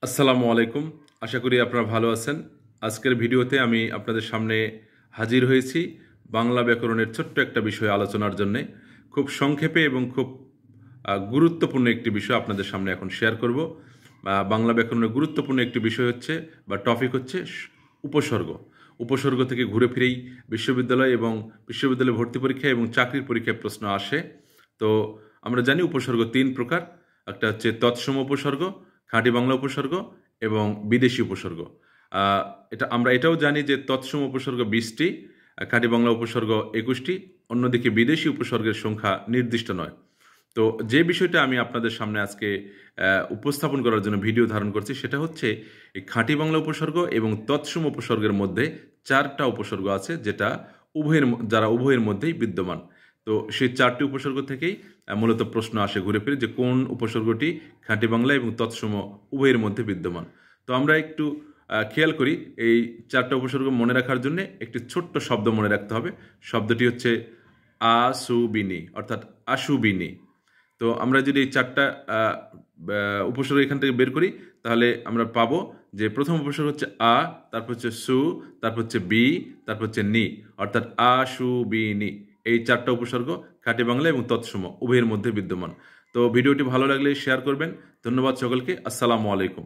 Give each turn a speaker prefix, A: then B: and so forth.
A: আসসালামু আলাইকুম। আশা করি আপনারা ভালো আছেন। আজকের ভিডিওতে আমি আপনাদের সামনে হাজির হয়েছি বাংলা ব্যাকরণের ছোট্ট একটা বিষয় আলোচনার জন্যে। খুব সংক্ষেপে এবং খুব গুরুত্বপূর্ণ একটি বিষয় আপনাদের সামনে এখন শেয়ার করব। বাংলা ব্যাকরণের গুরুত্বপূর্ণ একটি বিষয় হচ্ছে বা টপিক হচ্ছে উপসর্গ। উপসর্গ থেকে ঘুরে ফিরেই বিশ্ববিদ্যালয় এবং বিশ্ববিদ্যালয় ভর্তি পরীক্ষা এবং চাকরির পরীক্ষায় প্রশ্ন আসে। তো আমরা জানি উপসর্গ ৩ প্রকার। একটা হচ্ছে তৎসম উপসর্গ, খাঁটি বাংলা উপসর্গ এবং বিদেশি উপসর্গ। আমরা এটাও জানি যে তৎসম উপসর্গ ২০টি, খাঁটি বাংলা উপসর্গ ২১টি, অন্যদিকে বিদেশি উপসর্গের সংখ্যা নির্দিষ্ট নয়। তো যে বিষয়টা আমি আপনাদের সামনে আজকে উপস্থাপন করার জন্য ভিডিও ধারণ করছি সেটা হচ্ছে এই খাঁটি বাংলা উপসর্গ এবং তৎসম উপসর্গের মধ্যে ৪টা উপসর্গ আছে যেটা যারা উভয়ের মধ্যেই বিদ্যমান। তো সেই ৪টি উপসর্গ থেকেই মূলত প্রশ্ন আসে ঘুরে ফিরে যে কোন উপসর্গটি খাঁটি বাংলা এবং তৎসম উভয়ের মধ্যে বিদ্যমান। তো আমরা একটু খেয়াল করি এই ৪টা উপসর্গ মনে রাখার জন্য একটি ছোট্ট শব্দ মনে রাখতে হবে। শব্দটি হচ্ছে আসুবিনি, অর্থাৎ আশুবিনি। তো আমরা যদি এই ৪টা উপসর্গ এখান থেকে বের করি তাহলে আমরা পাবো যে প্রথম উপসর্গ হচ্ছে আ, তারপর হচ্ছে সু, তারপর হচ্ছে বি, তারপর হচ্ছে নি, অর্থাৎ আশুবিনি। এই ৪টা উপসর্গ খাঁটি বাংলা এবং তৎসম উভয়ের মধ্যে বিদ্যমান। তো ভিডিওটি ভালো লাগলে শেয়ার করবেন। ধন্যবাদ সকলকে। আসসালামু আলাইকুম।